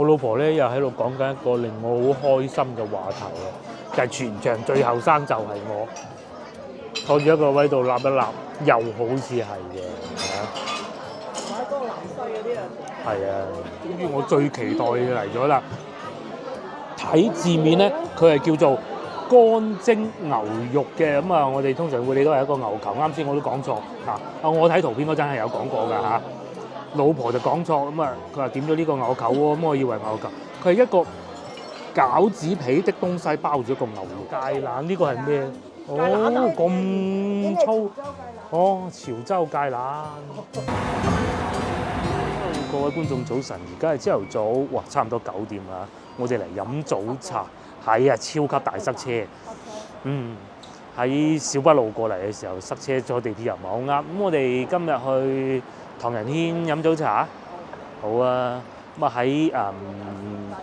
我老婆咧又喺度講緊一個令我好開心嘅話題啊，就係全場最後生就係我，坐住一個位度立一立，又好似係嘅，係啊，買嗰個南西嗰啲啊，係啊，終於我最期待嘅嚟咗啦！睇字面咧，佢係叫做乾蒸牛肉嘅，咁啊，我哋通常會理都係一個牛球，啱先我都講錯嚇，我睇圖片嗰陣係有講過㗎嚇。老婆就講錯咁啊！佢話點咗呢個牛球喎，咁我以為牛球，佢係一個餃子皮的東西包住一個牛肉芥蘭，呢個係咩？哦，咁粗！哦，潮州芥蘭。各位觀眾早晨，而家係朝頭早，哇，差唔多9點啦，我哋嚟飲早茶，係啊，超級大塞車。喺小北路過嚟嘅時候塞車，坐地鐵又唔係好啱。咁我哋今日去唐人軒飲早茶，好啊！咁啊喺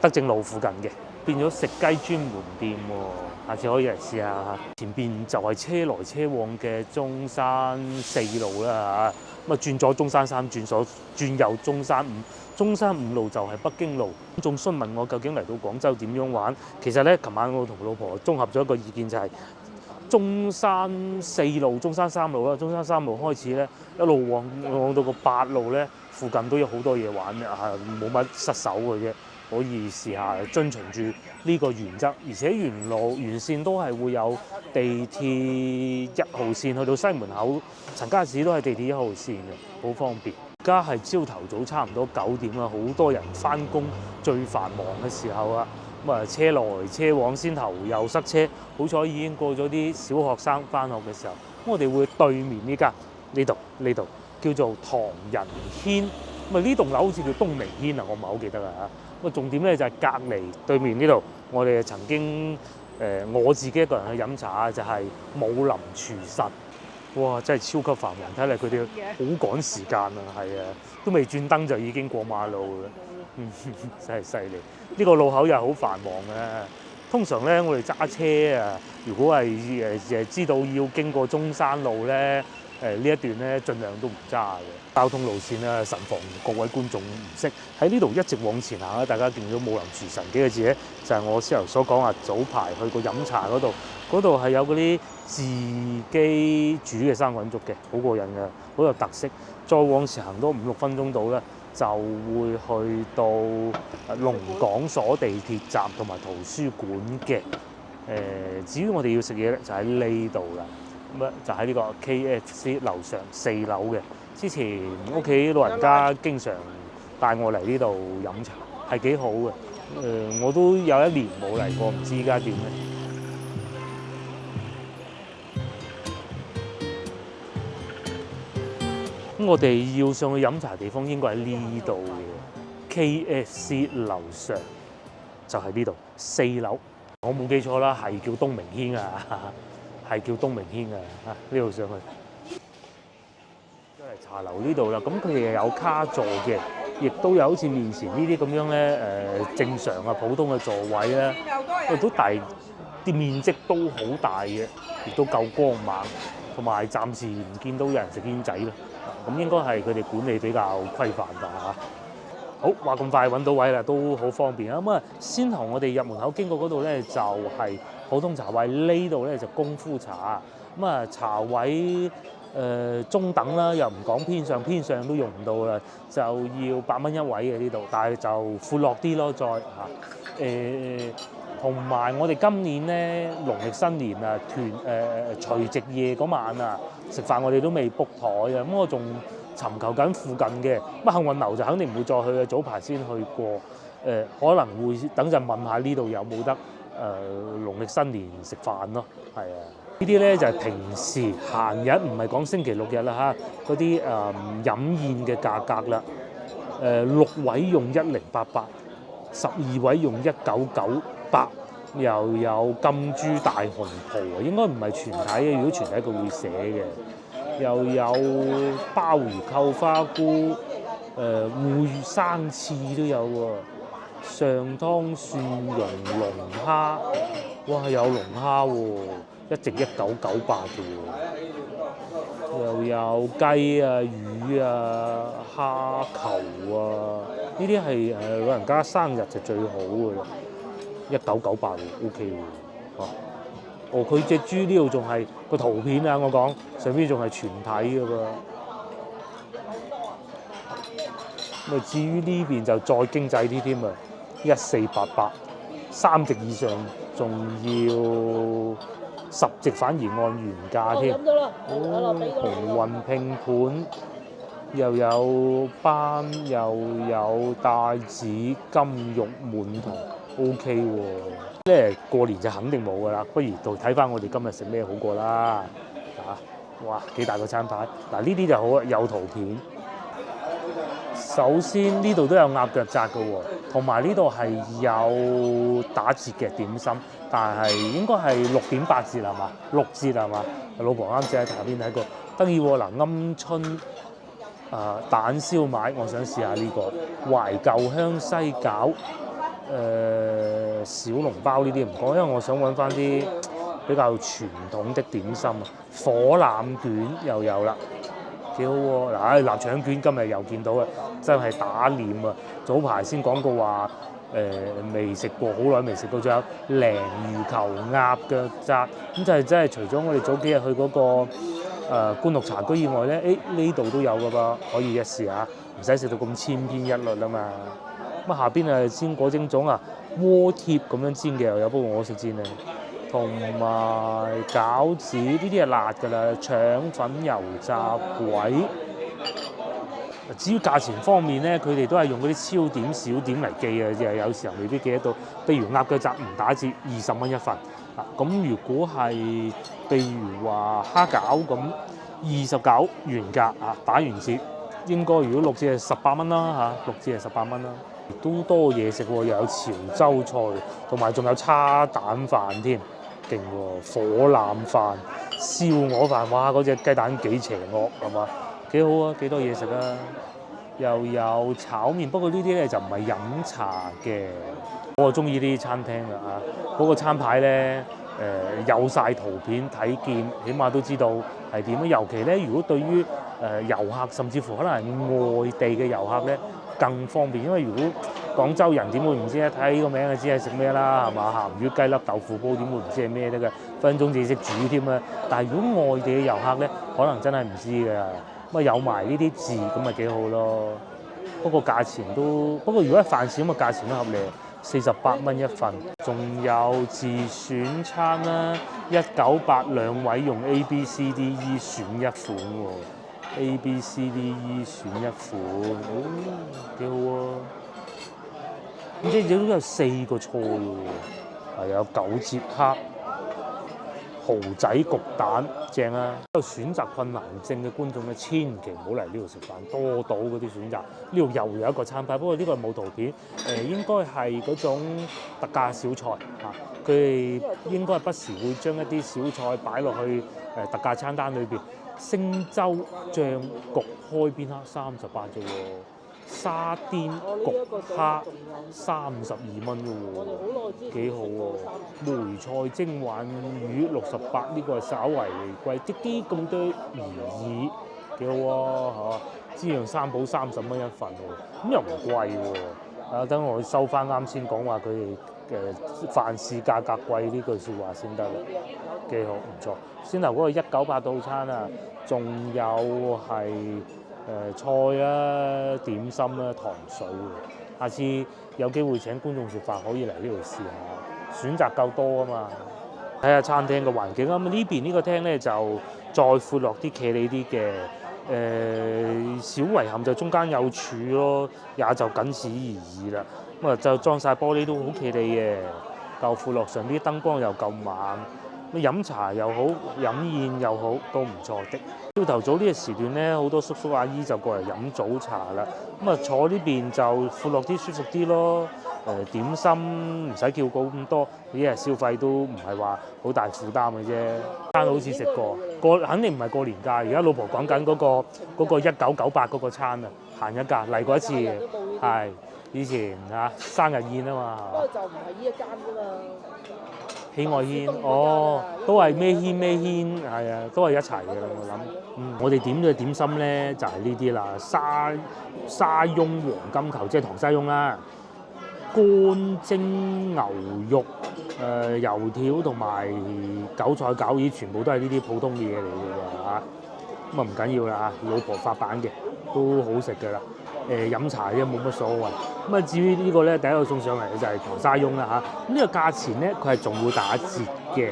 德政路附近嘅，變咗食雞專門店喎，下次可以嚟試下。前邊就係車來車往嘅中山4路啦嚇，咁啊轉左中山3，轉右中山5，中山5路就係北京路。仲詢問我究竟嚟到廣州點樣玩？其實咧，琴晚我同老婆綜合咗一個意見就係、中山4路、中山3路啦，中山3路開始咧，一路往到個8路咧，附近都有好多嘢玩嘅嚇，冇乜失手嘅啫，可以試下遵循住呢個原則，而且沿線都係會有地鐵1號線去到西門口，陳家祠都係地鐵1號線嘅，好方便。而家係朝頭早差唔多9點啦，好多人翻工最繁忙嘅時候啊！咁啊，車來車往，先頭又塞車，好彩已經過咗啲小學生翻學嘅時候。咁我哋會對面呢間呢度叫做唐人軒，咁啊呢棟樓好似叫東明軒啊，我唔係好記得啦嚇。咁啊重點咧就係隔離對面呢度，我哋曾經我自己一個人去飲茶就係武林廚神，哇！真係超級繁忙，睇嚟佢哋好趕時間啊，係啊，都未轉燈就已經過馬路啦。真係犀利！呢個路口又係好繁忙嘅。通常咧，我哋揸車啊，如果係知道要經過中山路咧，呢一段咧，盡量都唔揸嘅。交通路線咧，慎防各位觀眾唔識。喺呢度一直往前行咧，大家見到武林廚神幾個字咧，就係我先頭所講話早排去過飲茶嗰度，嗰度係有嗰啲自己煮嘅生滾粥嘅，好過癮嘅，好有特色。再往前行多5-6分鐘到咧，就會去到龍港所地鐵站同埋圖書館嘅。至於我哋要食嘢咧，就喺呢度啦。咁啊，就喺呢個 KFC 樓上4樓嘅。之前屋企老人家經常帶我嚟呢度飲茶，係幾好嘅。我都有1年冇嚟過，唔知依家點咧。咁我哋要上去飲茶地方應該喺呢度嘅 KFC 樓上，就係呢度4樓。我冇記錯啦，係叫東明軒啊，係叫東明軒啊，呢度上去。嚟茶樓呢度啦，咁佢哋又有卡座嘅，亦都有好似面前呢啲咁樣咧，正常啊普通嘅座位咧，都大啲面積都好大嘅，亦都夠光猛，同埋暫時唔見到有人食煙仔啦。咁應該係佢哋管理比較規範吧嚇。好，話咁快揾到位啦，都好方便啊！咁啊，先同我哋入門口經過嗰度咧，就係普通茶位，呢度咧就功夫茶。咁啊，茶位中等啦，又唔講偏上都用唔到啦，就要8蚊一位嘅呢度，但係就闊落啲咯，再嚇。同埋我哋今年咧農曆新年啊除夕夜嗰晚啊食飯，我哋都未 book 台啊，咁我仲尋求緊附近嘅，乜幸運樓就肯定唔會再去嘅，早排先去過，可能會等陣問下呢度有冇得農曆新年食飯咯，係啊，呢啲咧就係平時閒日，唔係講星期6日啦嚇，嗰啲飲宴嘅價格啦，6位用1088，12位用1998，又有金豬大紅袍啊，應該唔係全體嘅，如果全體佢會寫嘅。又有鮑魚扣花菇，燴生翅都有喎，上湯蒜蓉龍蝦，哇有龍蝦喎，一隻1998嘅喎，又有雞啊、魚啊、蝦球啊，呢啲係老人家生日就最好嘅啦，1998喎 ，OK 喎，嚇。哦，佢隻豬呢度仲係個圖片啊，我講上邊仲係全體嘅噃。咁啊，至於呢邊就再經濟啲添啊，1488，3席以上仲要10席反而按原價添。鴻運拼盤又有斑又有帶子金玉滿堂 ，OK 喎。咧過年就肯定冇噶啦，不如到睇翻我哋今日食咩好過啦。哇，幾大個餐牌！嗱，呢啲就好有圖片。首先呢度都有鴨腳扎嘅喎，同埋呢度係有打折嘅點心，但係應該係6.8折係嘛？6折係嘛？老婆啱先喺下邊睇過，得意喎！嗱，鵪鶉蛋燒賣，我想試下呢個懷舊香西餃。小籠包呢啲唔講，因為我想揾翻啲比較傳統的點心啊。火腩卷又有啦，幾好喎！嗱，臘腸卷今日又見到啊，真係打臉啊！早排先講過話，未食過，好耐未食過，仲有鯪魚球鴨腳扎，咁就係真係除咗我哋早幾日去嗰個官祿茶居以外咧，呢度都有㗎噃，可以一試下，唔使食到咁千篇一律啊嘛〜咁下邊啊煎果蒸粽啊，鍋貼咁樣煎嘅又有，不過我識煎咧。同埋餃子呢啲係辣㗎啦，腸粉油炸鬼。至於價錢方面咧，佢哋都係用嗰啲超點小點嚟記嘅，就有時候未必記得到。譬如鴨腳扎唔打折，20蚊一份。咁如果係譬如話蝦餃咁29原價啊，打完折應該如果6折係18蚊啦嚇，6折係18蚊啦。都多嘢食喎，又有潮州菜，同埋仲有叉蛋飯添，勁喎！火腩飯、燒鵝飯，哇！嗰隻雞蛋幾邪惡係嘛？幾好啊，幾多嘢食啊！又有炒麵，不過呢啲咧就唔係飲茶嘅。我中意呢啲餐廳啦嚇，嗰個餐牌咧有晒圖片睇見，起碼都知道係點啊。尤其咧，如果對於遊客，甚至乎可能係外地嘅遊客咧，更方便，因為如果廣州人點會唔知咧？睇呢個名就知係食咩啦，係嘛？鹹魚雞粒豆腐煲點會唔知係咩得嘅？分鐘自己識煮添啊！但係如果外地嘅遊客咧，可能真係唔知嘅。咁啊有埋呢啲字，咁咪幾好咯。不過價錢都，不過如果係飯市咁嘅價錢都合理，48蚊一份。仲有自選餐啦，198兩位用 A B C D E 選一款喎。A B C D E 選一款，幾好喎！咁即係都有4個菜喎，係有九節蝦、蠔仔焗蛋，正啊！有選擇困難症嘅觀眾咧，千祈唔好嚟呢度食飯，多到嗰啲選擇。呢度又有一個餐牌，不過呢個冇圖片，應該係嗰種特價小菜嚇。佢哋應該係不時會將一啲小菜擺落去特價餐單裏邊。星洲醬焗開邊蝦38啫喎，沙甸焗蝦32蚊啫喎，幾好喎！梅菜蒸鯇魚68，呢個係稍為貴啲啲咁多而已，幾好喎嚇！煎釀三寶30蚊一份喎，咁又唔貴喎。等我收翻啱先講話佢哋飯市價格貴呢句説話先得啦，幾好唔錯。先頭嗰個198套餐啊，仲有係菜啊、點心啦、糖水喎。下次有機會請觀眾食飯，可以嚟呢度試下，選擇夠多啊嘛。睇下餐廳嘅環境啊，咁呢邊呢個廳咧就再闊落啲、企理啲嘅。小遺憾就中間有柱咯，也就僅此而已啦。咁啊就裝晒玻璃都好企理嘅，夠闊落，上啲燈光又夠猛。飲茶又好，飲宴又好，都唔錯的。朝頭早呢個時段咧，好多叔叔阿姨就過嚟飲早茶啦。咁啊坐呢邊就闊落啲、舒服啲咯。點心唔使叫過咁多，呢日消費都唔係話好大負擔嘅啫。餐好似食過，肯定唔係過年價。而家老婆講緊嗰個1998嗰個餐啊，行一價嚟過一次嘅，係以前生日宴啊嘛。不過就唔係呢一間啫嘛。喜愛軒，哦，都係咩軒，係啊，都係一齊嘅啦，我諗。我哋點嘅點心咧就係呢啲啦，沙翁黃金球，即係糖沙翁啦，乾蒸牛肉、油條同埋韭菜餃耳，全部都係呢啲普通嘅嘢嚟嘅喎嚇。咁啊唔緊要啦，老婆發辦嘅都好食嘅啦。飲茶啫冇乜所謂。咁啊至於呢個咧，第一個送上嚟嘅就係糖沙翁啦嚇。咁呢個價錢咧，佢係仲會打折嘅。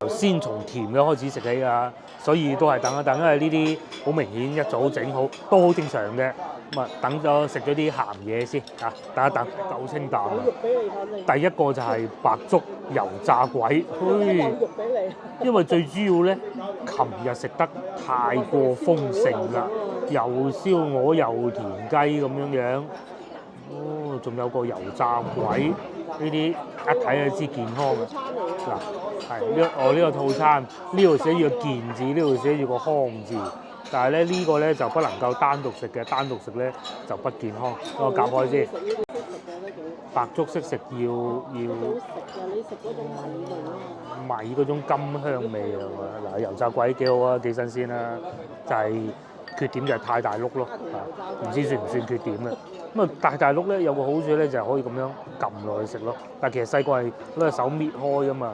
先從甜嘅開始食起㗎，所以都係等一等，因為呢啲好明顯一早整好，都好正常嘅。咁啊等咗食咗啲鹹嘢先嚇，等一等夠清淡。有肉俾你反正。第一個就係白粥油炸鬼，有肉俾你。因為最主要咧，琴日食得太過豐盛啦，又燒鵝又田雞咁樣。哦，仲有個油炸鬼，呢啲一睇就知健康嘅。嗱，係呢個套餐，呢度寫住個健字，呢度寫住個康字。但係咧呢個咧就不能夠單獨食嘅，單獨食咧就不健康。我夾開先。白粥識食要。好食㗎，你食嗰種米味啊嘛。米嗰種甘香味啊嘛。嗱，油炸鬼幾好啊，幾新鮮啦。就係缺點就係太大碌咯，唔知算唔算缺點啊？咁啊大碌咧有個好處咧就係可以咁樣撳落去食咯。但係其實細個係攞隻手搣開㗎嘛。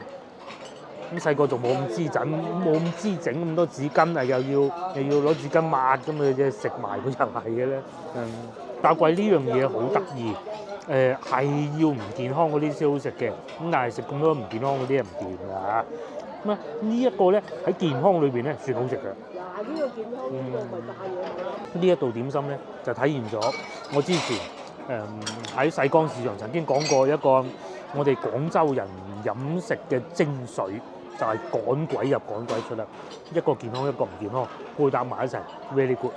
咁細個仲冇咁知整，冇咁知整咁多紙巾啊，又要攞紙巾抹咁啊，即係食埋嗰又係嘅咧。炸鬼呢樣嘢好得意，係要唔健康嗰啲先好食嘅，咁但係食咁多唔健康嗰啲係唔掂㗎。咁啊呢一個咧喺健康裏邊咧算好食嘅。嗱呢個健康呢個咪炸嘢。呢一道點心咧就體現咗我之前喺細江市場曾經講過一個我哋廣州人飲食嘅精髓。就係趕鬼入趕鬼出啦，一個健康一個唔健康，配搭埋一齊 very good。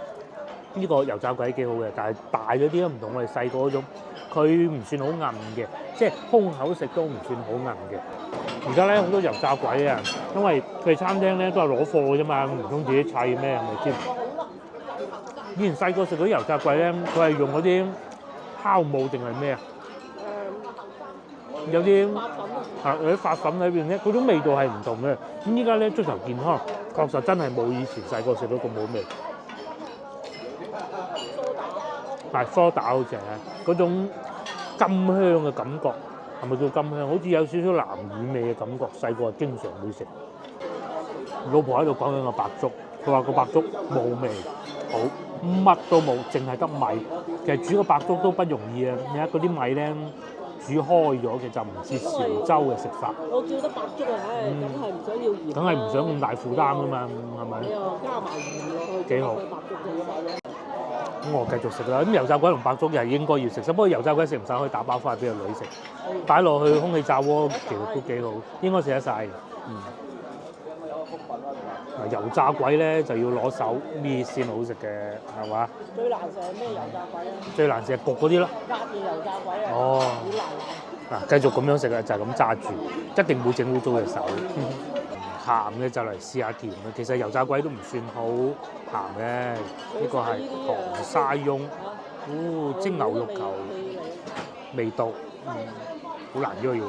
呢個油炸鬼幾好嘅，但係大咗啲都唔同我哋細個嗰種，佢唔算好韌嘅，即係空口食都唔算好韌嘅。而家咧好多油炸鬼啊，因為佢哋餐廳咧都係攞貨嘅啫嘛，唔通自己砌咩係咪先？以前細個食嗰啲油炸鬼咧，佢係用嗰啲酵母定係咩啊？有啲有啲發粉喺邊咧，嗰種味道係唔同嘅。咁依家咧追求健康，確實真係冇以前細個食到咁好味。係梳打好似係嗰種甘香嘅感覺，係咪叫甘香？好似有少少南乳味嘅感覺。細個經常會食。老婆喺度講緊個白粥，佢話個白粥冇味，好乜都冇，淨係得米。其實煮個白粥都不容易啊！你睇嗰啲米咧。煮開咗嘅就唔似潮州嘅食法。我叫得白粥啊，梗係唔想要鹽。梗係唔想咁大負擔㗎嘛，係咪？你又加埋鹽落去，幾好。咁我繼續食啦。咁油炸鬼同白粥又係應該要食，不過油炸鬼食唔晒可以打包翻去俾個女食，擺落去空氣炸鍋其實都幾好，應該食得晒。油炸鬼咧就要攞手搣先好食嘅，係嘛？最難食係咩油炸鬼啊？最難食係焗嗰啲咯。壓嘅油炸鬼啊！哦，好難。嗱，繼續咁樣食啊，就係咁揸住，一定會整污糟隻手。鹹嘅就嚟試下甜嘅，其實油炸鬼都唔算好鹹嘅，呢個係糖沙翁，蒸牛肉球，味道，好難㗎喎。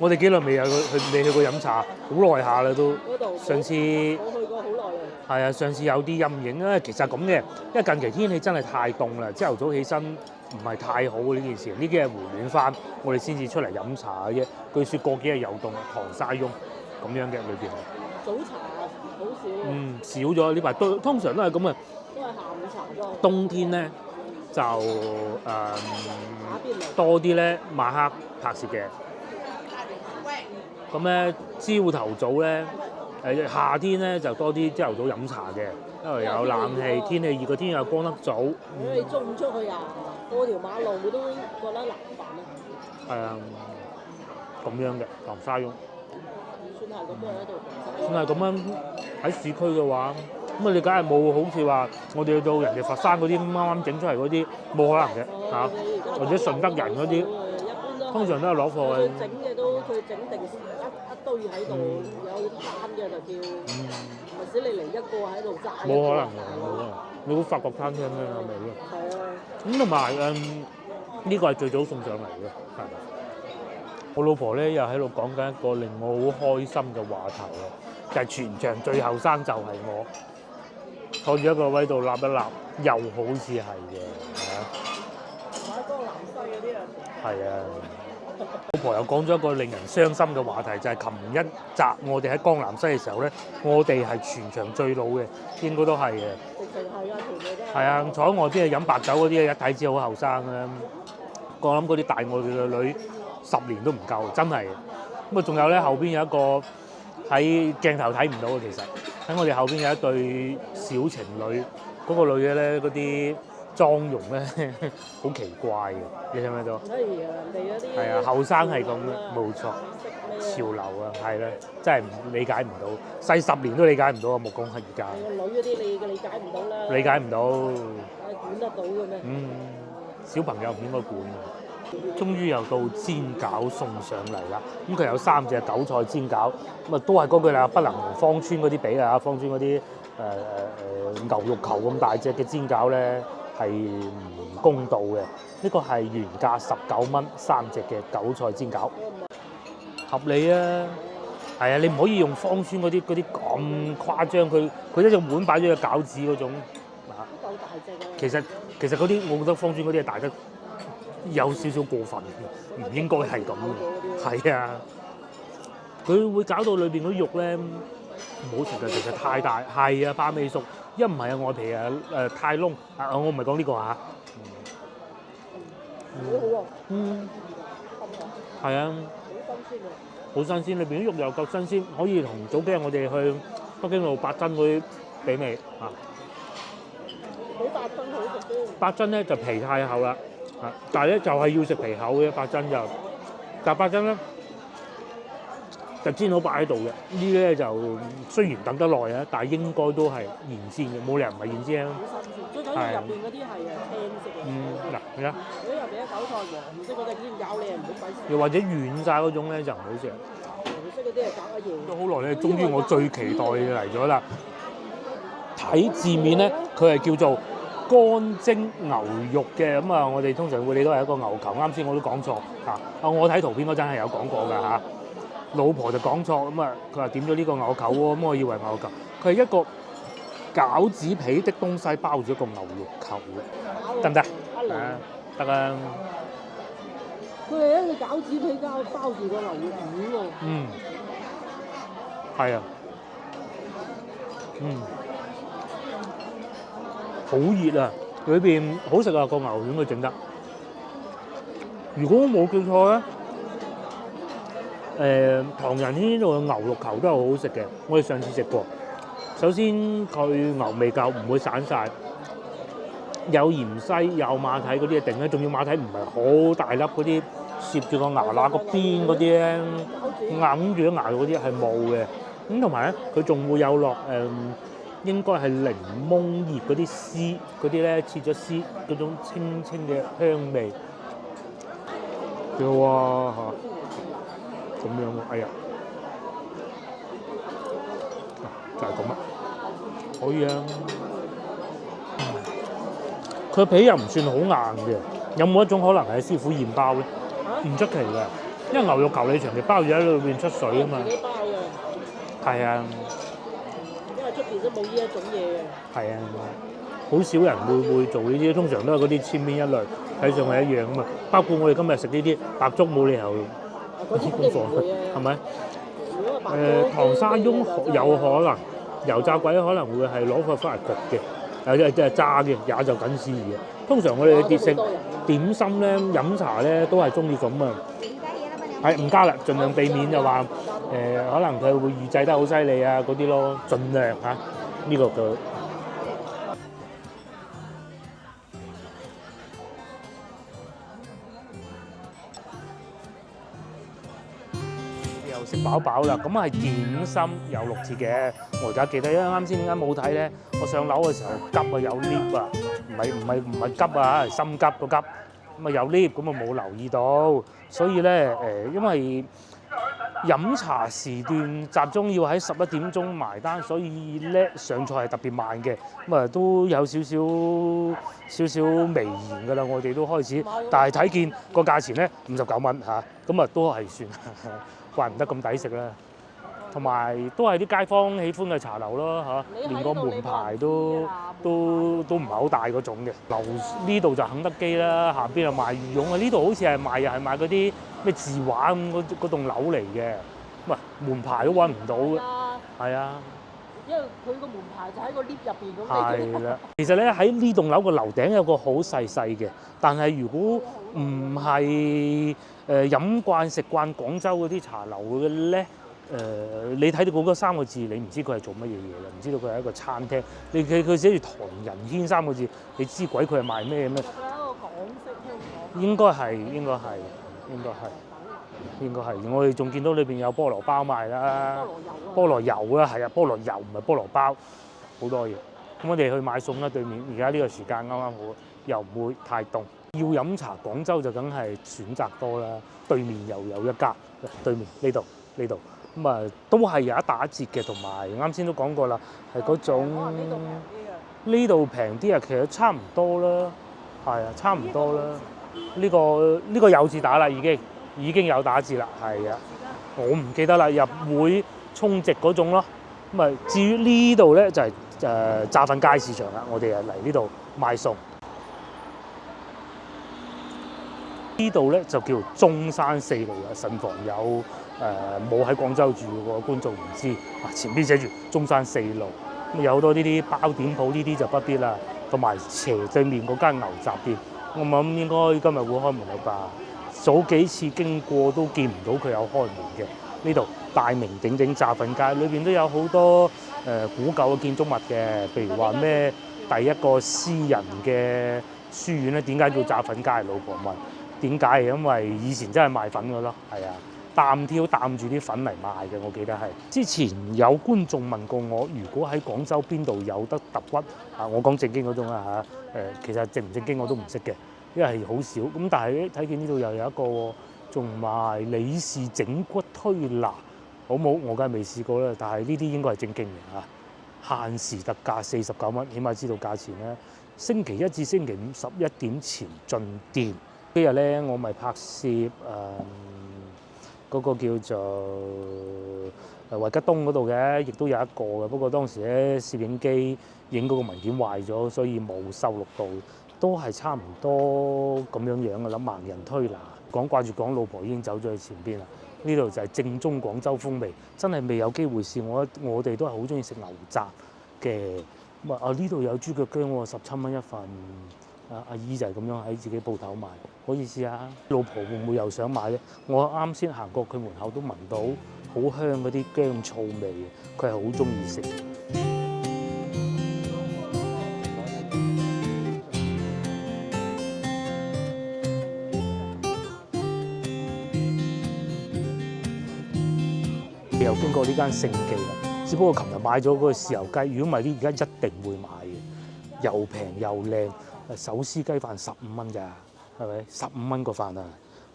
我哋幾耐未去過飲茶，好耐下啦都。上次我去過好耐啦。係啊，上次有啲陰影啊。其實咁嘅，因為近期天氣真係太凍啦，朝頭早起身唔係太好呢件事。呢幾日回暖翻，我哋先至出嚟飲茶嘅啫。據說過幾日又凍，糖沙翁咁樣嘅裏邊。早茶好少。少咗呢排，通常都係咁嘅。都係下午茶多。冬天咧就多啲咧，晚黑拍攝嘅。咁咧朝頭早咧，夏天咧就多啲朝頭早飲茶嘅，因為有冷氣，天氣熱個天又光得早。你中唔出去啊？過條馬路都覺得難辦啊。係啊，咁樣嘅糖沙翁。算係咁樣喺度。算係咁樣喺市區嘅話，咁你梗係冇好似話我哋去到人哋佛山嗰啲啱啱整出嚟嗰啲，冇可能嘅嚇，或者順德人嗰啲。通常都係攞貨嘅。佢整嘅都佢整定一堆喺度，有單嘅就叫，或者你嚟一個喺度炸。冇可能嘅，冇可能。你估法國餐廳咩係咪咧？係啊。咁同埋呢個係最早送上嚟嘅，係。我老婆咧又喺度講緊一個令我好開心嘅話題啊，就係全場最後生就係我，坐住一個位度立一立，又好似係嘅，係啊。買江南西嗰啲啊。係啊。老婆又講咗一個令人傷心嘅話題，就係琴一集我哋喺江南西嘅時候咧，我哋係全場最老嘅，應該都係嘅。直情係啊，全部都係。係啊，坐喺外邊飲白酒嗰啲一睇知好後生啊！我諗嗰啲大我哋嘅女10年都唔夠，真係。咁啊，仲有咧後邊有一個喺鏡頭睇唔到嘅，其實喺我哋後邊有一對小情侶，嗰個女嘅咧嗰啲妝容咧好奇怪嘅，你睇唔睇到？係啊，人哋嗰啲係啊，後生係咁嘅，冇錯。潮流啊，係啦，真係理解唔到，細10年都理解唔到啊！木工係而家。個女嗰啲你理解唔到啦。理解唔到。管得到嘅咩？小朋友唔應該管嘅。終於又到煎餃送上嚟啦！咁佢有3隻韭菜煎餃，咁啊都係嗰句啦，不能同芳村嗰啲比啊！芳村嗰啲牛肉球咁大隻嘅煎餃咧係唔公道嘅。呢個係原價19蚊3隻嘅韭菜煎餃，合理啊！係啊，你唔可以用芳村嗰啲咁誇張，佢一隻碗擺咗隻餃子嗰種啊，夠大隻啊！其實嗰啲我覺得芳村嗰啲係大得有少少過分，唔應該係咁嘅。係啊，佢會搞到裏邊嗰啲肉咧唔好食嘅，其實太大。係啊，怕未熟，一唔係啊外皮啊太燶啊，我唔係講呢個嚇。好好喎。係啊。好新鮮，裏邊啲肉又夠新鮮，可以同早幾日我哋去北京路八珍嗰啲比味啊。好八珍好食啲。八珍咧就皮太厚啦，啊！但係咧就係要食皮厚嘅八珍就，但八珍咧就煎好擺喺度嘅。呢啲咧就雖然等得耐啊，但係應該都係現煎嘅，冇理由唔係現煎啊。好新鮮，最緊要入邊嗰啲係青色嘅。嗱，你睇。如果入邊啲韭菜黃色嗰隻煎餃，你係唔好鬼食。又或者軟晒嗰種咧就唔好食。黃色嗰啲係搞乜嘢？都好耐咧，終於我最期待嘅嚟咗啦！睇字面咧，佢係叫做乾蒸牛肉嘅，咁啊，我哋通常會理都係一個牛球。啱先我都講錯嚇，啊我睇圖片嗰陣係有講過㗎嚇，老婆就講錯，咁啊佢話點咗呢個牛球喎，咁我以為牛球，佢係一個餃子皮的東西包住一個牛肉球嘅，得唔得？得啊！佢係一個餃子皮包住個牛肉丸喎。係啊。好熱啊！裏邊好食啊，個牛丸佢整得。如果冇記錯咧，唐人軒呢度嘅牛肉球都係好好食嘅。我哋上次食過。首先佢牛味夠，唔會散晒，有芫茜、有馬蹄嗰啲嘢定咧，仲要馬蹄唔係好大粒嗰啲，攝住個牙罅個邊嗰啲咧，揞住咗牙嗰啲係冇嘅。咁同埋咧，佢仲會有落應該係檸檬葉嗰啲絲，嗰啲咧切咗絲嗰種清清嘅香味。哇嚇！咁樣喎，哎呀，就係咁啊，可以啊。佢皮又唔算好硬嘅，有冇一種可能係師傅現包咧？唔出奇嘅，因為牛肉球你長期包住喺裏邊出水啊嘛。自己包嘅。係啊。因為出邊都冇呢一種嘢嘅。係啊，好少人會做呢啲，通常都係嗰啲千篇一律，睇上係一樣啊嘛。包括我哋今日食呢啲白粥，冇理由嗰啲功課，係咪？糖沙翁有可能，油炸鬼可能會係攞佢翻嚟焗嘅，有啲係炸嘅，也就僅此而已。通常我哋嘅食點心咧、飲茶咧都係中意咁啊。係唔加啦，盡量避免就話可能佢會預製得好犀利啊嗰啲咯，盡量嚇呢個嘅。又食飽飽啦，咁係點心有6折嘅。我而家記得，因為啱先點解冇睇咧？我上樓嘅時候急啊，有 lift 啊，唔係急啊，係心急個急。咁啊有 lift，咁啊冇留意到，所以咧因為飲茶時段集中要喺11點鐘埋單，所以咧上菜係特別慢嘅，咁啊都有少少微言㗎啦。我哋都開始，但係睇見個價錢咧59蚊嚇，咁啊都係算，怪唔得咁抵食啦。同埋都係啲街坊喜歡嘅茶樓咯嚇，連個門牌都唔係好大嗰種嘅。樓呢度就肯德基啦，下邊就賣羽絨啊，呢度好似係賣又係賣嗰啲咩字畫咁嗰棟樓嚟嘅，喂門牌都揾唔到嘅，係啊，因為佢個門牌就喺個 lift 入邊咁。係啦，其實咧喺呢棟樓個樓頂有個好細嘅，但係如果唔係飲慣食慣廣州嗰啲茶樓嘅咧。你睇到嗰3個字，你唔知佢係做乜嘢嘢啦，唔知道佢係一個餐廳。佢寫住唐人軒3個字，你知鬼佢係賣咩咩？佢係一個港式香港。應該係。我哋仲見到裏邊有菠蘿包賣啦，菠蘿油啦，係啊，菠蘿油唔係菠蘿包，好多嘢。咁我哋去買餸啦，對面而家呢個時間啱啱好，又唔會太凍。要飲茶，廣州就梗係選擇多啦。對面又有一家，對面呢度。咁啊，都係有一打折嘅，同埋啱先都講過啦，係嗰種呢度平啲啊，其實差唔多啦，係啊，差唔多啦。呢個有字打啦，已經有打折啦，係啊，我唔記得啦，入會充值嗰種咯。咁啊，至於呢度咧就係炸粉街市場啦，我哋啊嚟呢度買餸。呢度咧就叫中山4路啦，慎防有冇喺廣州住嘅觀眾唔知啊，前邊寫住中山4路，咁有好多呢啲包點鋪，呢啲就不必啦。同埋斜對面嗰間牛雜店，我諗應該今日會開門啦吧？早幾次經過都見唔到佢有開門嘅。呢度大名鼎鼎炸粉街，裏邊都有好多古舊嘅建築物嘅，譬如話咩第一個私人嘅書院咧，點解叫炸粉街？老婆問。點解？係因為以前真係賣粉嘅咯，係啊，擔住啲粉嚟賣嘅，我記得係。之前有觀眾問過我，如果喺廣州邊度有得揼骨啊？我講正經嗰種啊嚇，其實正唔正經我都唔識嘅，因為係好少。咁但係睇見呢度又有一個仲賣李氏整骨推拿，好冇？我梗係未試過啦，但係呢啲應該係正經嘅嚇。限時特價49蚊，起碼知道價錢啦。星期一至星期五11點前進店。呢日咧，我咪拍攝嗰個叫做惠吉東嗰度嘅，亦都有一個嘅。不過當時咧攝影機影嗰個文件壞咗，所以冇收錄到。都係差唔多咁樣嘅啦。盲人推拿掛住講，老婆已經走咗去前邊啦。呢度就係正宗廣州風味，真係未有機會試。我哋都係好中意食牛雜嘅。咁啊，呢度有豬腳薑喎，17蚊一份。阿姨就係咁樣喺自己鋪頭賣，可以試下。老婆會唔會又想買咧？我啱先行過佢門口都聞到好香嗰啲薑醋味嘅，佢係好中意食。又經過呢間聖記啦，只不過琴日買咗嗰個豉油雞，如果唔係呢，而家一定會買嘅，又平又靚。手撕雞飯15蚊㗎，係咪？15蚊個飯啊，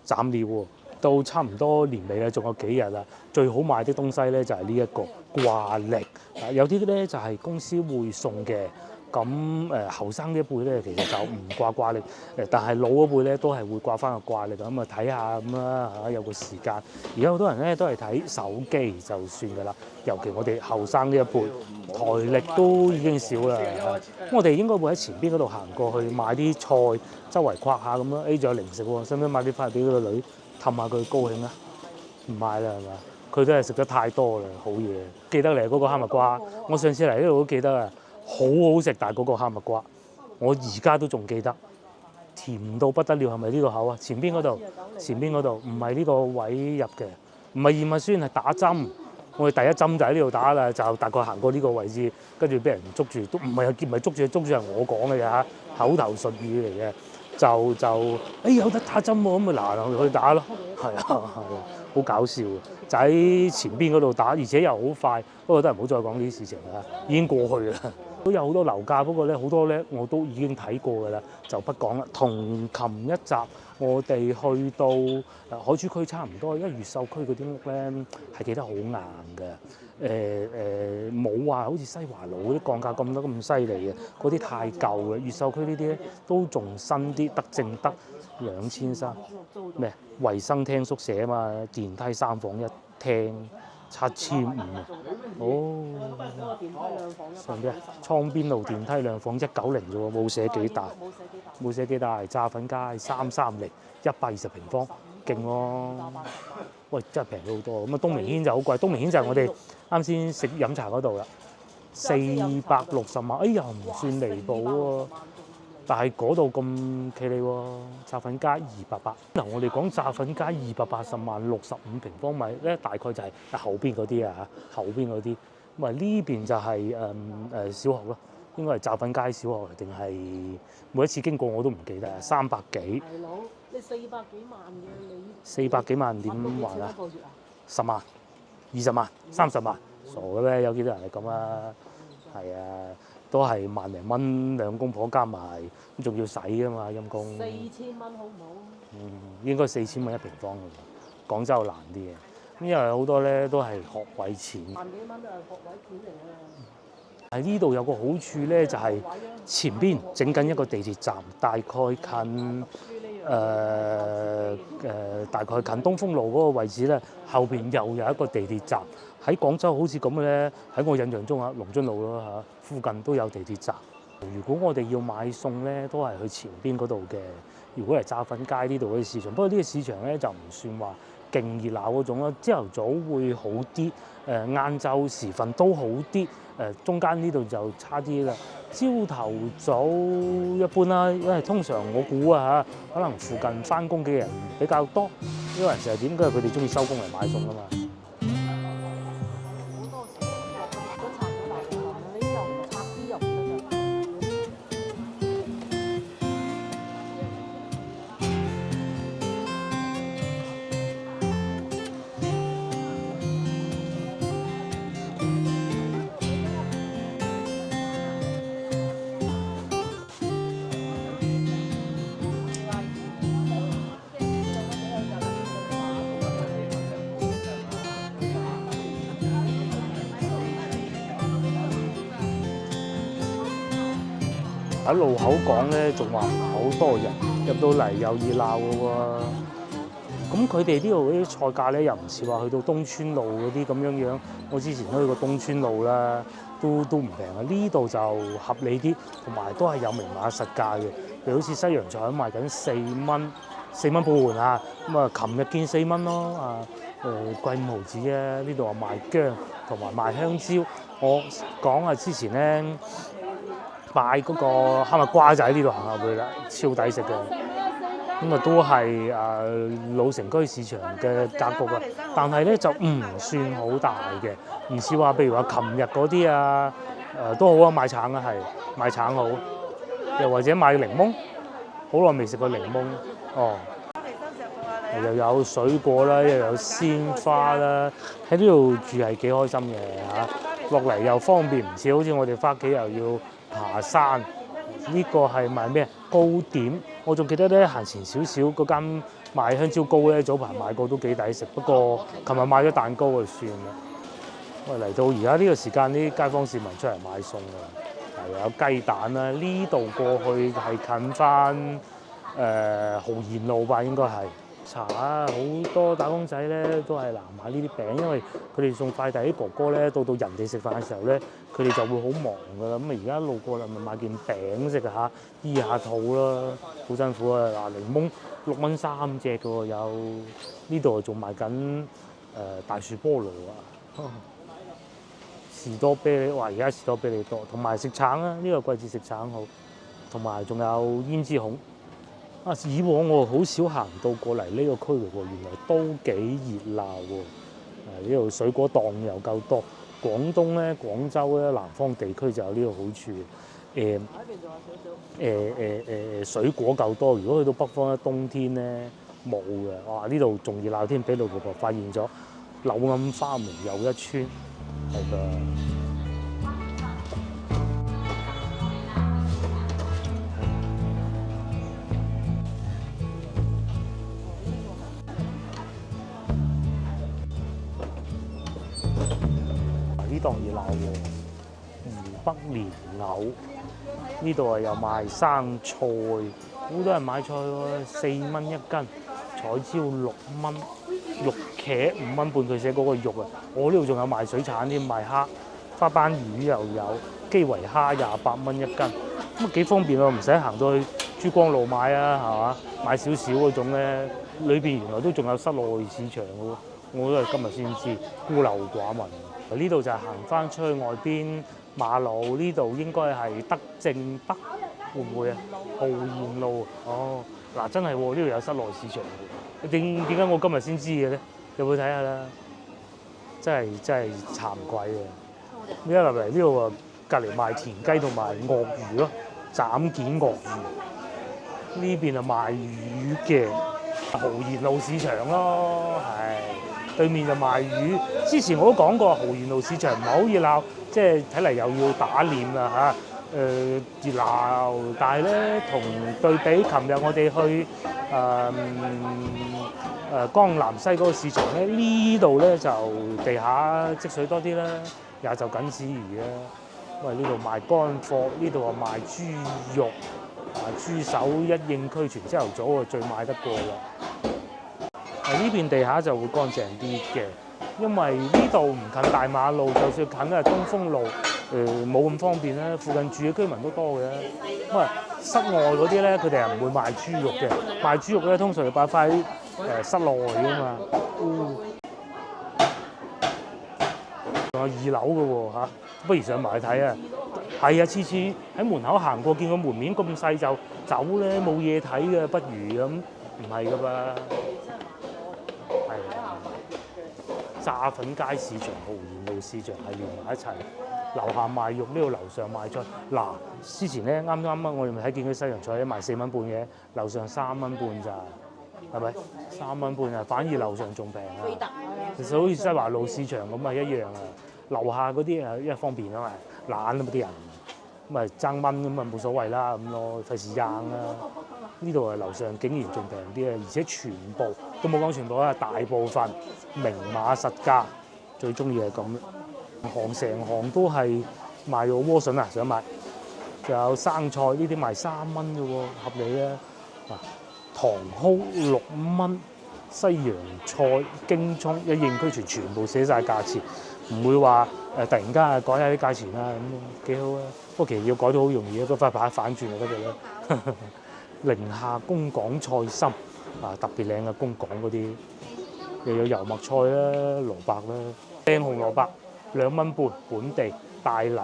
斬料喎！到差唔多年尾啦，仲有幾日啦。最好賣的東西咧就係呢一個掛歷，有啲咧就係公司會送嘅。咁後生呢一輩咧其實就唔掛歷，但係老嗰輩咧都係會掛翻個掛歷咁啊，睇下咁啦嚇，有個時間。而家好多人咧都係睇手機就算㗎啦，尤其我哋後生呢一輩，台歷都已經少啦。我哋應該會喺前邊嗰度行過去買啲菜，周圍逛下咁咯。仲有零食喎，使唔使買啲翻嚟俾個女氹下佢高興啊？唔買啦係嘛？佢都係食得太多啦，好嘢。記得嚟嗰個哈密瓜，我上次嚟呢度都記得啊。好好食，但係嗰個哈密瓜，我而家都仲記得，甜到不得了。係咪呢個口啊？前邊嗰度，唔係呢個位入嘅，唔係驗核酸，係打針。我哋第一針就喺呢度打啦，就大概行過呢個位置，跟住俾人捉住，都唔係捉住係我講嘅啫，口頭術語嚟嘅。有得打針喎，咁咪嗱去打咯，係啊，好搞笑嘅，就喺前邊嗰度打，而且又好快。不過都係唔好再講呢啲事情啦，已經過去啦。都有好多樓價，不過咧好多咧我都已經睇過㗎啦，就不講啦。同琴一集我哋去到海珠區差唔多，因為越秀區嗰啲屋咧係企得好硬嘅，冇話好似西華路嗰啲降價咁犀利嘅，嗰啲太舊嘅。越秀區呢啲咧都仲新啲，得正得2300咩衞生廳宿舍啊嘛，電梯3房1廳7500啊。哦，上邊倉邊路電梯2房190啫喎，冇寫幾大，冇寫幾大。炸粉街330 120平方，勁喎！喂，真係平咗好多。咁啊，東明軒就好貴，東明軒就係我哋啱先食飲茶嗰度啦，460萬，哎呀唔算離譜喎。但係嗰度咁企理喎，炸粉街280。嗱，我哋講炸粉街280萬65平方米咧，大概就係後邊嗰啲啊，後邊嗰啲。咁啊呢邊就係小學咯，應該係炸粉街小學定係每一次經過我都唔記得，300幾。大佬，你400幾萬嘅你400幾萬點還啊？10萬、20萬、30萬，傻嘅咩？有幾多人係咁啊？係啊。都係萬零蚊兩公婆加埋，咁仲要使㗎嘛陰公。4000蚊好唔好？應該4000蚊1平方嘅，廣州難啲嘅，咁因為好多咧都係學位錢。萬幾蚊都係學位錢嚟嘅。喺呢度有個好處咧，就係前邊整緊一個地鐵站，大概近大概近東風路嗰個位置咧，後邊又有一個地鐵站。喺廣州好似咁嘅咧，喺我印象中龍津路咯嚇，附近都有地鐵站。如果我哋要買餸咧，都係去前邊嗰度嘅。如果係炸粉街呢度嗰啲市場，不過呢個市場咧就唔算話勁熱鬧嗰種咯。朝頭早會好啲，晏晝時分都好啲，中間呢度就差啲啦。朝頭早一般啦，因為通常我估啊嚇，可能附近翻工嘅人比較多，因為成日點解佢哋中意收工嚟買餸啊嘛。喺路口講咧，仲話唔係好多人，入到嚟又熱鬧嘅喎。咁佢哋呢度嗰啲菜價咧，又唔似話去到東川路嗰啲咁樣樣。我之前都去過東川路啦，都唔平啊。呢度就合理啲，同埋都係有明碼實價嘅。譬如好似西洋菜咁賣緊4蚊半啊。咁啊，琴日見4蚊咯啊，貴5毫子啊。呢度話賣薑同埋賣香蕉。我講啊，之前咧，買嗰個哈密瓜就喺呢度行入去啦，超抵食嘅。咁啊都係老城區市場嘅格局啊，但係咧就唔算好大嘅，唔似話譬如話琴日嗰啲啊，都好啊，買橙啊係買橙好，又或者買檸檬，好耐未食過檸檬哦。又有水果啦，又有鮮花啦，喺呢度住係幾開心嘅嚇，落嚟又方便，唔似好似我哋翻屋企又要爬山。呢個係賣咩？糕點。我仲記得咧，行前少少嗰間賣香蕉糕咧，早排買過都幾抵食。不過琴日買咗蛋糕就算啦。喂，嚟到而家呢個時間，啲街坊市民出嚟買餸啊，又有雞蛋啦。呢度過去係近翻豪賢路吧，應該係。茶啊，好多打工仔咧都係難買呢啲餅，因為佢哋送快遞啲哥哥咧，到人哋食飯嘅時候咧，佢哋就會好忙噶啦。咁啊，而家路過啦，咪買件餅食下，醫下肚啦，好辛苦啊！嗱，檸檬6蚊3隻嘅喎，有呢度仲賣緊大樹菠蘿啊，士多啤梨，哇！而家士多啤梨多，同埋食橙啊，呢個季節食橙好，同埋仲有胭脂孔。啊！以往我好少行到過嚟呢個區域喎，原來都幾熱鬧喎。呢度水果檔又夠多。廣東咧，廣州咧，南方地區就有呢個好處。水果夠多。如果去到北方咧，冬天咧冇嘅。哇！呢度仲熱鬧添，俾老婆婆發現咗柳暗花明又一村，係㗎。檔熱鬧喎。湖北蓮藕呢度又賣生菜，好多人買菜喎，4蚊一斤，彩椒6蚊，肉茄5蚊半，佢寫嗰個肉啊。我呢度仲有賣水產添，賣蝦，花斑魚又有，基圍蝦28蚊一斤，咁幾方便喎，唔使行到去珠江路買啊，係嘛？買少少嗰種咧，裏邊原來都仲有室內市場嘅喎，我都係今日先知，孤陋寡聞。呢度就係行翻出去外邊馬路，呢度應該係德政北，會唔會啊？浩然路哦，嗱真係喎，呢度有室內市場嘅，點解我今日先知嘅咧？有冇睇下啦？真係慚愧啊！呢一入嚟呢度啊，隔離賣田雞同埋鱷魚咯，斬件鱷魚。呢邊啊賣魚嘅豪賢路市場咯，係對面就賣魚。之前我都講過，豪賢路市場唔係好熱鬧，即係睇嚟又要打臉啦嚇。熱鬧，但係咧同對比，琴日我哋去江南西嗰個市場咧，呢度咧就地下積水多啲啦，也就僅此而已啦。因為呢度賣乾貨，呢度啊賣豬肉。豬手一應俱全，朝頭早啊最賣得過啦。呢邊地下就會乾淨啲嘅，因為呢度唔近大馬路，就算近啊東風路，冇咁方便啦。附近住嘅居民都多嘅，咁啊室外嗰啲咧，佢哋係唔會賣豬肉嘅，賣豬肉咧通常要擺翻喺室內㗎嘛。仲有2樓嘅喎嚇，不如上埋去睇啊！係啊，次次喺門口行過，見個門面咁細就走咧，冇嘢睇嘅，不如咁，唔係噶噃。係啊，炸粉街市場、豪賢路市場係連埋一齊，樓下賣肉，呢度樓上賣菜。嗱，之前咧啱啊，我哋咪睇見佢西洋菜賣4蚊半嘅，樓上3蚊半咋，係咪？3蚊半啊，反而樓上仲平啊！其實好似西華路市場咁啊，一樣啊。樓下嗰啲啊，因為方便啊嘛，懶啊嘛啲人，咁啊爭蚊咁啊冇所謂啦咁咯，費事硬啦。呢度啊樓上竟然仲平啲啊，而且全部都冇講全部啊，大部分明碼實價，最中意係咁。成行都係賣個萵筍啊，想買，仲有生菜呢啲賣3蚊嘅喎，合理啊。啊，糖蒿6蚊，西洋菜、京葱一應俱全，全部寫晒價錢。唔會話突然間改下啲價錢啦，咁幾好啊！不過其實要改到好容易啊，嗰塊牌反轉就得嘅啦。寧夏公港菜心啊，特別靚嘅公港嗰啲，又有油麥菜啦、蘿蔔啦，靚紅蘿蔔2蚊半，本地大泥，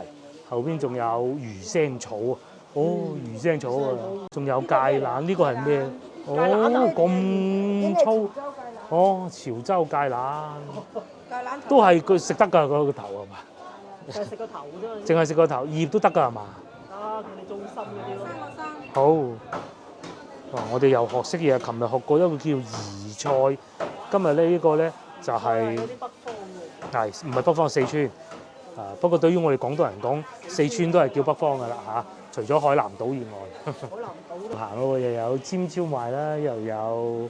後邊仲有魚腥草啊！哦，魚腥草啊，仲有芥蘭，呢個係咩？哦，咁粗！哦，潮州芥蘭。都係佢食得㗎，個頭係嘛？就係食個頭啫。淨係食個頭，葉都得㗎係嘛？得，佢哋中心嗰啲咯。好，我哋又學識嘢。琴日學過一個叫宜菜，今日呢個咧就係嗰啲北方嘅。係唔係北方？四川啊，不過對於我哋廣東人講，四川都係叫北方㗎啦嚇。除咗海南島以外，海南島行咯，又有尖椒賣啦，又有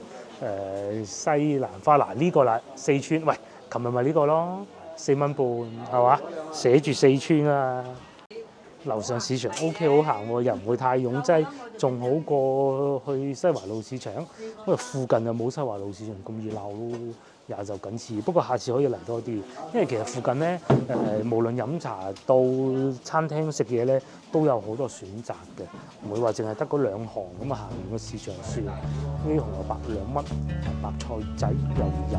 西蘭花嗱呢個啦，四川喂。琴日咪呢個咯，4蚊半係嘛？寫住四川啊！樓上市場 OK 好行喎，又唔會太擁擠，仲好過去西華路市場。因為附近就冇西華路市場咁熱鬧咯，也就僅此。不過下次可以嚟多啲，因為其實附近咧無論飲茶到餐廳食嘢咧，都有好多選擇嘅，唔會話淨係得嗰2行咁啊行完個市場算。呢啲紅蘿蔔2蚊，白菜仔又有。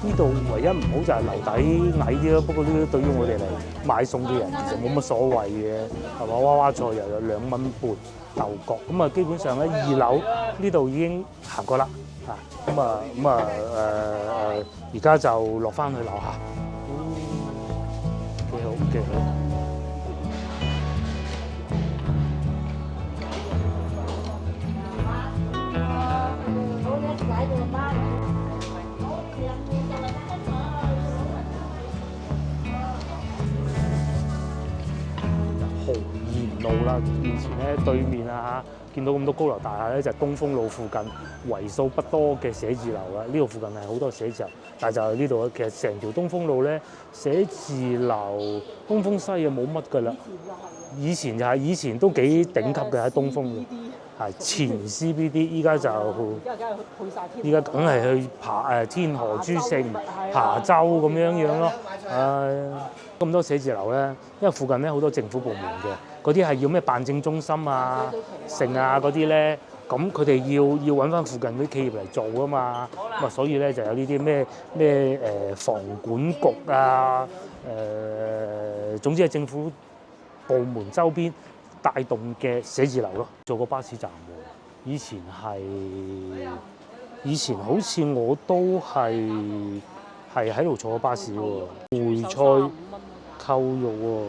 呢度唯一唔好就係樓底矮啲咯，不過呢啲對於我哋嚟買餸嘅人其實冇乜所謂嘅，係嘛？娃娃菜又有2蚊半豆角，咁啊基本上咧2樓呢度已經行過啦，而家就落翻去樓下，幾好幾好。豪賢路啦，面前咧對面啊，見到咁多高樓大廈咧，就係東風路附近為數不多嘅寫字樓啦。呢度附近係好多寫字樓，但係就係呢度其實成條東風路咧，寫字樓東風西啊冇乜㗎啦。以前都幾頂級嘅喺東風路，係前 CBD， 依家就依家梗係去天河、珠城、琶洲咁樣咯。咁多寫字樓咧，因為附近咧好多政府部門嘅，嗰啲係要咩辦證中心啊、城啊嗰啲咧，咁佢哋要揾翻附近啲企業嚟做啊嘛，咁啊所以咧就有呢啲咩房管局啊，總之係政府部門周邊帶動嘅寫字樓咯。做過巴士站喎，以前好似我都係喺度坐過巴士喎，梅菜扣肉喎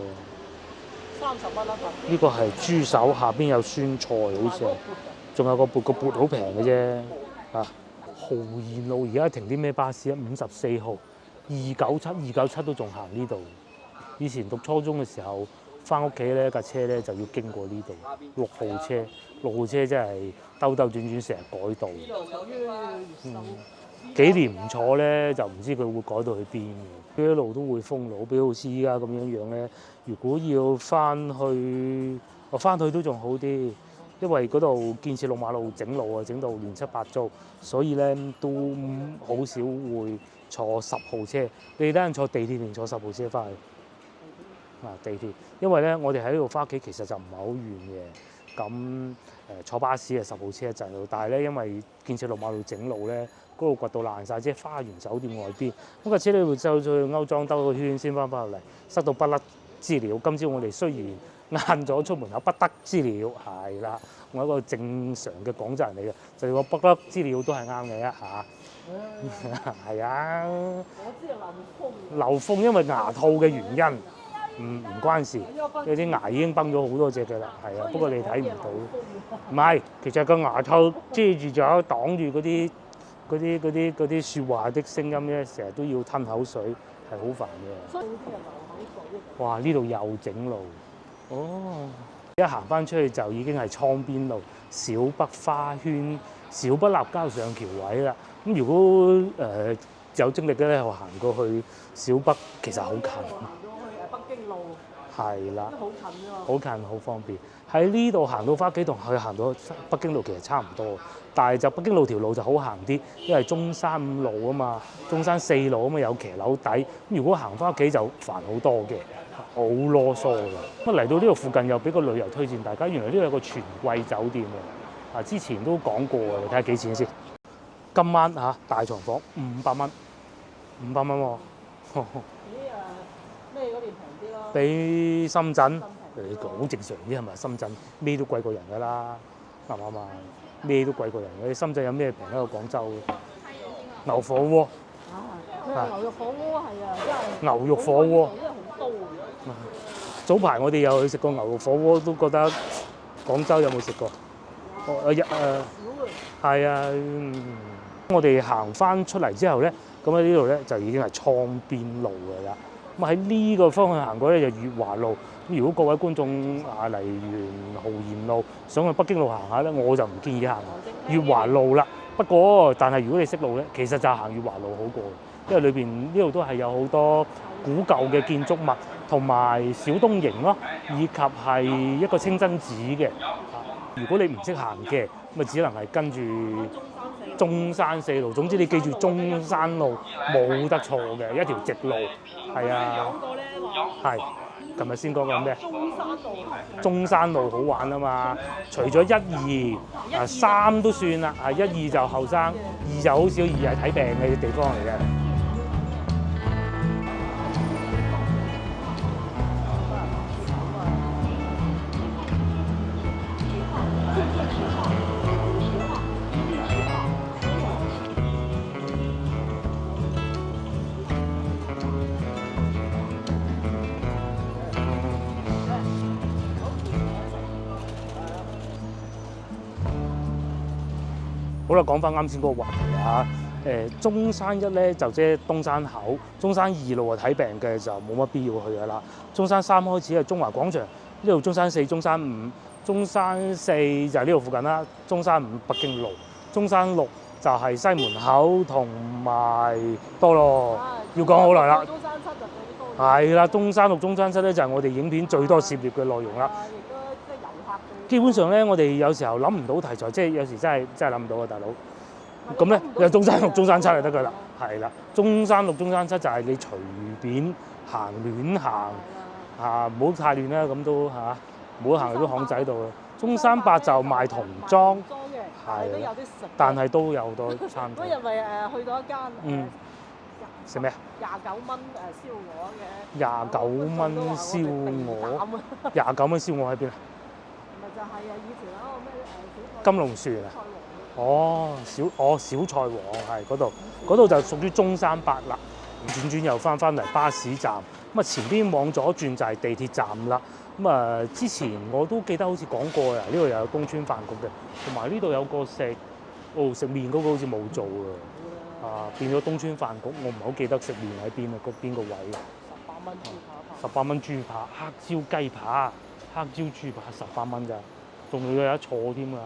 ，30蚊啦。呢個係豬手，下邊有酸菜好似係，仲有個缽好平嘅啫。啊，豪賢路而家停啲咩巴士啊？54號、297都仲行呢度。以前讀初中嘅時候，翻屋企咧架車咧就要經過呢度。6號車真係兜轉轉成日改道。幾年唔坐咧，就唔知佢會改到去邊嘅。佢一路都會封路，比如好似依家咁樣咧。如果要翻去都仲好啲，因為嗰度建設6馬路整路啊，整到亂七八糟，所以咧都好少會坐10號車。你等陣坐地鐵定坐10號車翻去？地鐵，因為咧我哋喺呢度翻屋企其實就唔係好遠嘅。咁坐巴士係10號車一陣路，但係咧因為建設6馬路整路咧。嗰度掘到爛晒，即係花園酒店外邊。咁架車咧會走去歐莊兜個圈先翻入嚟，塞到不甩資料。今朝我哋雖然晏咗出門口不得資料，係啦，我係一個正常嘅廣州人嚟嘅，就係個不得資料都係啱嘅一下。係啊，我知係流風，因為牙套嘅原因，唔關事。有啲牙已經崩咗好多隻嘅啦，係啊，不過你睇唔到。唔係，其實個牙套遮住咗，擋住嗰啲説話的聲音咧，成日都要吞口水，係好煩嘅。哇！呢度又整路，一行翻出去就已經係倉邊路、小北花圈、小北立交上橋位啦。咁如果有精力嘅咧，我行過去小北，其實好近。北京路係啦，好近啊！好近，好方便。喺呢度行到翻屋企同去行到北京路其實差唔多，但係就北京路條路就好行啲，因為中山5路啊嘛，中山4路啊嘛有騎樓底。咁如果行翻屋企就煩好多嘅，好囉嗦㗎。咁嚟到呢度附近又俾個旅遊推薦大家，原來呢度有個全季酒店嘅，之前都講過嘅，你睇下幾錢先。今晚大床房500蚊，500蚊喎。咩嗰邊平啲咯？比深圳。好正常啲係咪？深圳咩都貴過人㗎啦，啱唔啱啊？咩都貴過人嘅。深圳有咩平喺個廣州？牛火鍋牛肉火鍋係啊，真係牛肉火鍋真係好多嘅。早排我哋又去食過牛肉火鍋，都覺得廣州有冇食過？係啊，我哋行翻出嚟之後咧，咁喺呢度咧就已經係倉邊路㗎啦。咁喺呢個方向行過咧就裕華路。咁如果各位觀眾嚟完豪賢路想去北京路行下咧，我就唔建議行裕華路啦。不過，但係如果你識路咧，其實就行裕華路好過，因為裏邊呢度都係有好多古舊嘅建築物，同埋小東營咯，以及係一個清真寺嘅。如果你唔識行嘅，咁啊只能係跟住中山4路。總之你記住中山路冇得錯嘅一條直路，係啊，係。琴日先講過咩？中山路好玩啊嘛！除咗1、2、3都算啦，1、2就後生，2就好少，2係睇病嘅地方嚟嘅。好啦，講翻啱先嗰個話題啊！中山1咧就即係東山口，中山2路睇病嘅就冇乜必要去噶啦。中山3開始係中華廣場，呢度中山4、中山5，中山4就係呢度附近啦，中山5北京路，中山6就係西門口同埋多咯，要講好耐啦。中山7就嗰啲多。係啦，中山6、中山7咧就係我哋影片最多涉獵嘅內容啦。亦都即係遊客最。基本上咧，我哋有時候諗唔到題材，即係有時真係諗唔到啊，大佬。咁咧，有中山6、中山7就得㗎啦。係啦，中山6、中山7就係你隨便行亂行嚇，唔好太亂啦，咁都嚇，唔好行到啲巷仔度啊。中山8就賣童裝，係啦，但係都有好多餐廳。嗰日咪去到一間食咩啊？29蚊燒鵝嘅。29蚊燒鵝，29蚊燒鵝喺邊啊？咪就係以前嗰個咩金龍船啊？小菜王係嗰度就屬於中山8啦。轉又翻嚟巴士站，咁啊前邊往左轉就係地鐵站啦。咁啊之前我都記得好似講過啊，呢度又有東川飯局嘅，同埋呢度有個食麵嗰個好似冇做啊，變咗東川飯局，我唔係好記得食麵喺邊啊，邊個位？18蚊豬扒，黑椒雞扒，黑椒豬扒18蚊咋，仲要有得坐添啊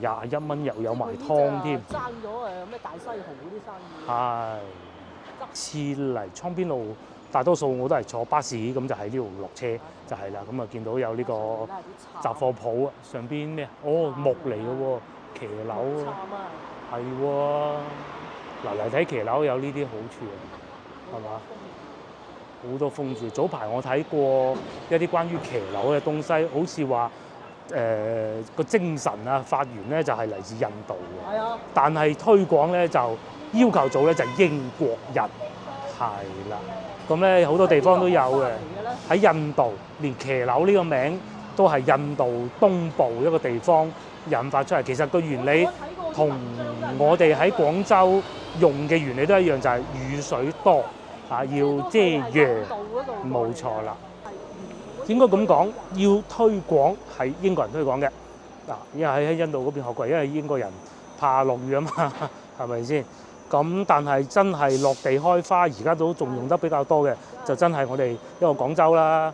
！21蚊又有埋湯添。爭咗咩大西豪嗰啲生意。係。次嚟倉邊路，大多數我都係坐巴士，咁就喺呢度落車就係啦。咁啊見到有呢個雜貨鋪啊，上邊咩啊？木嚟嘅喎，騎樓啊，係喎。嗱嚟睇騎樓有呢啲好處啊，係嘛？好多風住。早排我睇過一啲關於騎樓嘅東西，好似話個精神啊發源咧就係嚟自印度嘅，但係推廣咧就要求做咧就係英國人，係啦。咁咧好多地方都有嘅，喺印度連騎樓呢個名都係印度東部一個地方引發出嚟。其實個原理同我哋喺廣州用嘅原理都一樣，就係雨水多嚇要遮陽，冇錯啦。應該咁講，要推廣係英國人推廣嘅嗱，因為喺印度嗰邊學過，因為英國人怕落雨啊嘛，係咪先？咁但係真係落地開花，而家都仲用得比較多嘅，就真係我哋一個廣州啦，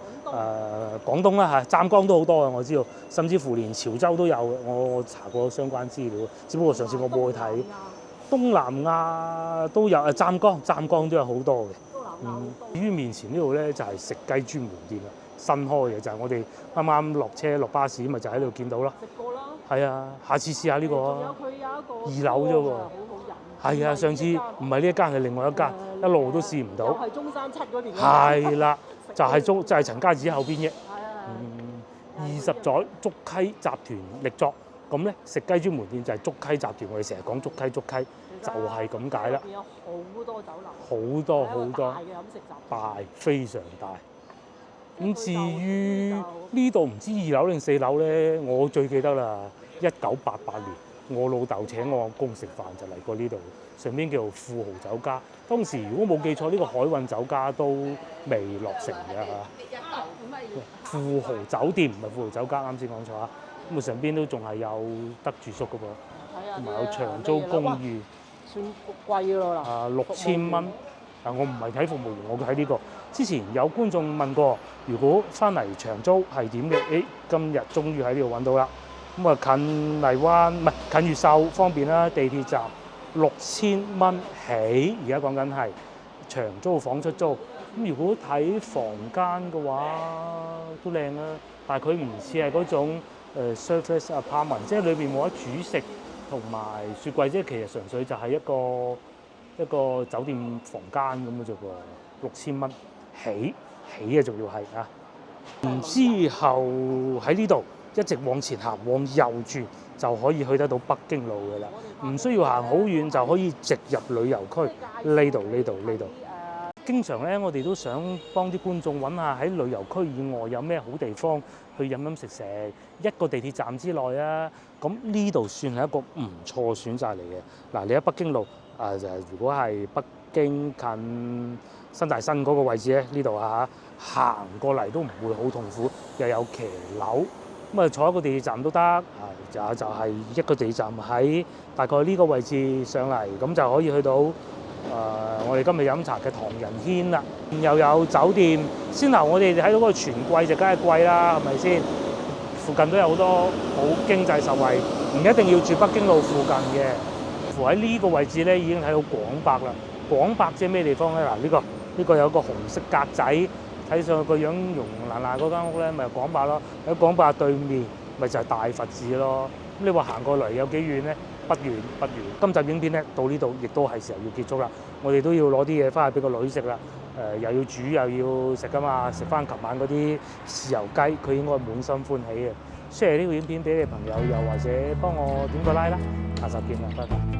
廣東啦嚇，湛江都好多嘅，我知道，甚至乎連潮州都有，我查過相關資料，只不過上次我冇去睇。東南亞都有，湛江都有好多嘅。至於面前呢度咧就係食雞專門店啦，新開嘅就係我哋啱啱落車落巴士咪就喺度見到咯。食過啦。係啊，下次試下呢個啊。佢有一個2樓啫喎。係啊，上次唔係呢一間係另外一間，一路都試唔到。又係中山7嗰邊。係啦，就係陳家祠後邊啫。20載竹溪集團力作，咁咧食雞專門店就係竹溪集團，我哋成日講竹溪，就係咁解啦。有好多酒樓。好多。大嘅飲食集團。大，非常大。咁至於呢度唔知2樓定4樓咧，我最記得啦，1988年。我老豆請我阿公食飯就嚟過呢度，上邊叫做富豪酒家。當時如果冇記錯，呢個海運酒家都未落成嘅嚇。富豪酒店唔係富豪酒家，啱先講錯啊。咁啊上邊都仲係有得住宿嘅噃，同埋有長租公寓。算貴咯啦。6000蚊。我唔係睇服務員，我睇呢個。之前有觀眾問過，如果翻嚟長租係點嘅？今日終於喺呢度揾到啦。咁啊近荔灣唔係近越秀方便啦，地鐵站6000蚊起，而家講緊係長租房出租。咁如果睇房間嘅話都靚啊，但係佢唔似係嗰種surface apartment， 即係裏邊冇得煮食同埋雪櫃啫，其實純粹就係一個酒店房間咁嘅啫喎，6000蚊起啊，仲要係啊。然之後喺呢度一直往前行，往右轉就可以去得到北京路嘅啦，唔需要行好遠就可以直入旅遊區。呢度。經常咧，我哋都想幫啲觀眾揾下喺旅遊區以外有咩好地方去飲食，一個地鐵站之內啊。咁呢度算係一個唔錯選擇嚟嘅。嗱，你喺北京路就如果係北京近新大新嗰個位置咧，呢度行過嚟都唔會好痛苦，又有騎樓。咁啊，坐一個地鐵站都得，就係一個地鐵站喺大概呢個位置上嚟，咁就可以去到我哋今日飲茶嘅唐人軒啦。又有酒店，先頭我哋睇到嗰個全貴就梗係貴啦，係咪先？附近都有好多好經濟實惠，唔一定要住北京路附近嘅。附喺呢個位置咧，已經睇到廣百啦。廣百即係咩地方咧？嗱，呢個有個紅色格仔，睇上去個樣融爛爛嗰間屋咧，咪廣百咯。喺廣百對面，咪就係大佛寺咯。咁你話行過嚟有幾遠咧？不遠不遠。今集影片咧到呢度，亦都係時候要結束啦。我哋都要攞啲嘢翻去俾個女食啦。又要煮又要食噶嘛，食翻琴晚嗰啲豉油雞，佢應該滿心歡喜嘅。share呢個影片俾你朋友，又或者幫我點個 like 啦。下集見啦，拜拜。